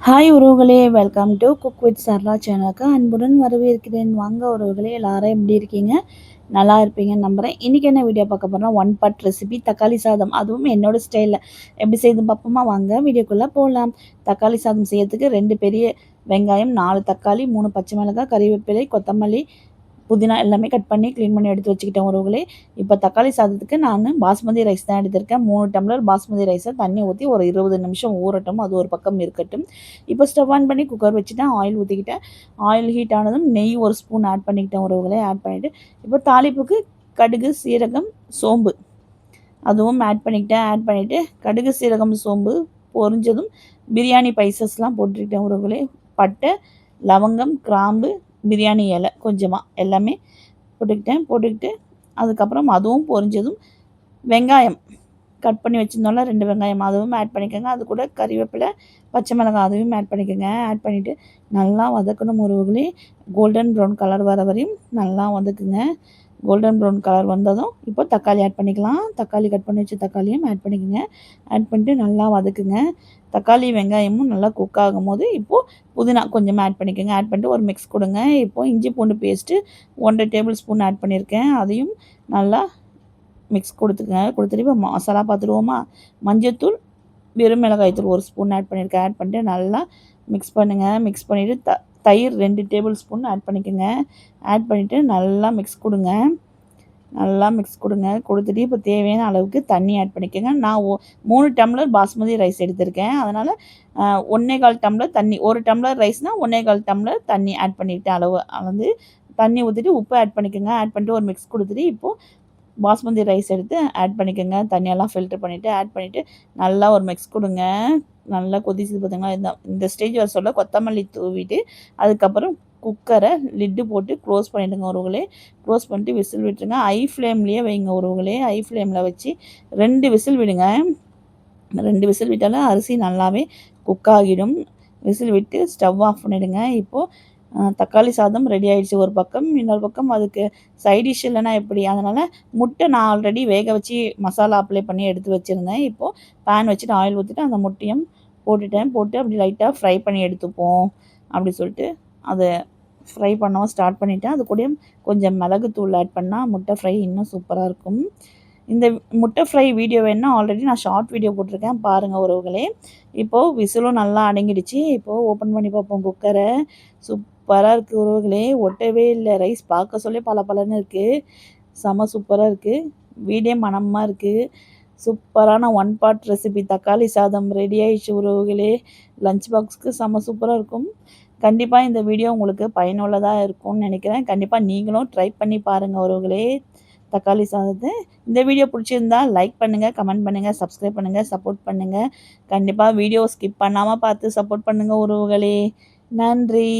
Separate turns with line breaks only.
Hi உறவுகளே, welcome to cook with Sarala சேனலுக்கு அன்புடன் வரவேற்கிறேன். வாங்க உறவுகளே, எல்லாரும் எப்படி இருக்கீங்க? நல்லா இருப்பீங்கன்னு நம்புகிறேன். இன்றைக்கி என்ன வீடியோ பார்க்க போகிறோம்னா, ஒன் பாட் ரெசிபி தக்காளி சாதம். அதுவும் என்னோட ஸ்டைலில் எப்படி செய்து பார்ப்போமா? வாங்க வீடியோக்குள்ளே போகலாம். தக்காளி சாதம் செய்யறதுக்கு 2 பெரிய வெங்காயம், 4 தக்காளி, 3 பச்சை மிளகாய், கறிவேப்பிலை, கொத்தமல்லி, புதினா எல்லாமே கட் பண்ணி க்ளீன் பண்ணி எடுத்து வச்சுக்கிட்டேன் உறவுகளே. இப்போ தக்காளி சாதத்துக்கு நான் பாஸ்மதி ரைஸ் தான் எடுத்திருக்கேன். 3 டம்ளர் பாஸ்மதி ரைஸை தண்ணி ஊற்றி ஒரு 20 நிமிஷம் ஊறட்டும். அது ஒரு பக்கம் இருக்கட்டும். இப்போ ஸ்டவ் ஆன் பண்ணி குக்கர் வச்சுட்டேன். ஆயில் ஊற்றிக்கிட்டேன். ஆயில் ஹீட் ஆனதும் நெய் ஒரு ஸ்பூன் ஆட் பண்ணிக்கிட்டேன் உறவுகளே. ஆட் பண்ணிவிட்டு இப்போ தாளிப்புக்கு கடுகு, சீரகம், சோம்பு அதுவும் ஆட் பண்ணிக்கிட்டேன். ஆட் பண்ணிவிட்டு கடுகு, சீரகம், சோம்பு பொரிஞ்சதும் பிரியாணி ஸ்பைசஸ்லாம் போட்டுக்கிட்டேன் உறவுகளே. பட்டை, லவங்கம், கிராம்பு, பிரியாணி இலை கொஞ்சமாக எல்லாமே போட்டுக்கிட்டு அதுக்கப்புறம் அதுவும் பொரிஞ்சதும் வெங்காயம் கட் பண்ணி வச்சுருந்தோம்ல 2 வெங்காயம் அதுவும் ஆட் பண்ணிக்கோங்க. அது கூட கறிவேப்பிலை, பச்சை மிளகாய் அதையும் ஆட் பண்ணிக்கோங்க. ஆட் பண்ணிவிட்டு நல்லா வதக்கணும் உறவுகளே. கோல்டன் ப்ரௌன் கலர் வர வரையும் நல்லா வதக்குங்க. கோல்டன் ப்ரௌன் கலர் வந்ததும் இப்போ தக்காளி ஆட் பண்ணிக்கலாம். தக்காளி கட் பண்ணி வச்ச தக்காளியும் ஆட் பண்ணிக்கோங்க. ஆட் பண்ணிட்டு நல்லா வதக்குங்க. தக்காளி வெங்காயமும் நல்லா குக் ஆகும்போது இப்போது புதினா கொஞ்சமாக ஆட் பண்ணிக்கோங்க. ஆட் பண்ணிட்டு ஒரு மிக்ஸ் கொடுங்க. இப்போது இஞ்சி பூண்டு பேஸ்ட்டு 1 டேபிள் ஸ்பூன் ஆட் பண்ணியிருக்கேன். அதையும் நல்லா மிக்ஸ் கொடுத்துட்டு இப்போ மசாலா பார்த்துருவோமா? மஞ்சள்தூள், வெறும் மிளகாய் தூள் 1 ஸ்பூன் ஆட் பண்ணியிருக்கேன். ஆட் பண்ணிட்டு நல்லா மிக்ஸ் பண்ணுங்கள். மிக்ஸ் பண்ணிவிட்டு தயிர் 2 டேபிள் ஸ்பூன் ஆட் பண்ணிக்கோங்க. ஆட் பண்ணிவிட்டு நல்லா மிக்ஸ் கொடுங்க. கொடுத்துட்டு இப்போ தேவையான அளவுக்கு தண்ணி ஆட் பண்ணிக்கோங்க. நான் 3 டம்ளர் பாஸ்மதி ரைஸ் எடுத்திருக்கேன். அதனால் 1 1/4 டம்ளர் தண்ணி, 1 டம்ளர் ரைஸ்னால் 1 1/4 டம்ளர் தண்ணி ஆட் பண்ணிவிட்டு அளவு தண்ணி ஊற்றிட்டு உப்பு ஆட் பண்ணிக்கோங்க. ஆட் பண்ணிட்டு ஒரு மிக்ஸ் கொடுத்துட்டு இப்போது பாஸ்மதி ரைஸ் எடுத்து ஆட் பண்ணிக்கோங்க. தண்ணியெல்லாம் ஃபில்டர் பண்ணிவிட்டு ஆட் பண்ணிவிட்டு நல்லா ஒரு மிக்ஸ் கொடுங்க. நல்லா கொதிச்சு பார்த்தீங்களா? இந்த ஸ்டேஜ் வர சொல்ல கொத்தமல்லி தூவிட்டு அதுக்கப்புறம் குக்கரை லிட்டு போட்டு க்ளோஸ் பண்ணிவிடுங்க உறவுகளே. க்ளோஸ் பண்ணிட்டு விசில் விட்டுருங்க. ஹை ஃப்ளேம்லேயே வைங்க உறவுகளே. ஹை ஃப்ளேமில் வச்சு 2 விசில் விடுங்க. 2 விசில் விட்டாலும் அரிசி நல்லாவே குக் ஆகிடும். விசில் விட்டு ஸ்டவ் ஆஃப் பண்ணிவிடுங்க. இப்போது தக்காளி சாதம் ரெடி ஆகிடுச்சு ஒரு பக்கம். இன்னொரு பக்கம் அதுக்கு சைட் டிஷ் இல்லைன்னா எப்படி? அதனால் முட்டை நான் ஆல்ரெடி வேக வச்சு மசாலா அப்ளை பண்ணி எடுத்து வச்சுருந்தேன். இப்போது பேன் வச்சுட்டு ஆயில் ஊற்றிட்டு அந்த முட்டையும் போட்டு அப்படி லைட்டாக ஃப்ரை பண்ணி எடுத்துப்போம் அப்படி சொல்லிட்டு அதை ஃப்ரை பண்ணவும் ஸ்டார்ட் பண்ணிவிட்டேன். அது கூடயும் கொஞ்சம் மிளகுத்தூள் ஆட் பண்ணால் முட்டை ஃப்ரை இன்னும் சூப்பராக இருக்கும். இந்த முட்டை ஃப்ரை வீடியோ வேணுன்னா ஆல்ரெடி நான் ஷார்ட் வீடியோ போட்டிருக்கேன், பாருங்கள் உறவுகளே. இப்போது விசிலும் நல்லா அடங்கிடுச்சு. இப்போது ஓப்பன் பண்ணி பார்ப்போம் குக்கரை. சூப்பராக இருக்குது உறவுகளே. ஒட்டவே இல்லை. ரைஸ் பார்க்க சொல்லி பலன்னு இருக்குது. செம சூப்பராக இருக்குது. வீடே மணமாக இருக்குது. சூப்பரான ஒன் பாட் ரெசிபி தக்காளி சாதம் ரெடி ஆகிடுச்சு உறவுகளே. லஞ்ச் பாக்ஸுக்கு செம சூப்பராக இருக்கும். கண்டிப்பாக இந்த வீடியோ உங்களுக்கு பயனுள்ளதாக இருக்கும்னு நினைக்கிறேன். கண்டிப்பாக நீங்களும் ட்ரை பண்ணி பாருங்கள் உறவுகளே தக்காளி சாதத்தை. இந்த வீடியோ பிடிச்சிருந்தா லைக் பண்ணுங்கள், கமெண்ட் பண்ணுங்கள், சப்ஸ்கிரைப் பண்ணுங்கள், சப்போர்ட் பண்ணுங்கள். கண்டிப்பாக வீடியோ ஸ்கிப் பண்ணாமல் பார்த்து சப்போர்ட் பண்ணுங்கள் உறவுகளே. நன்றி.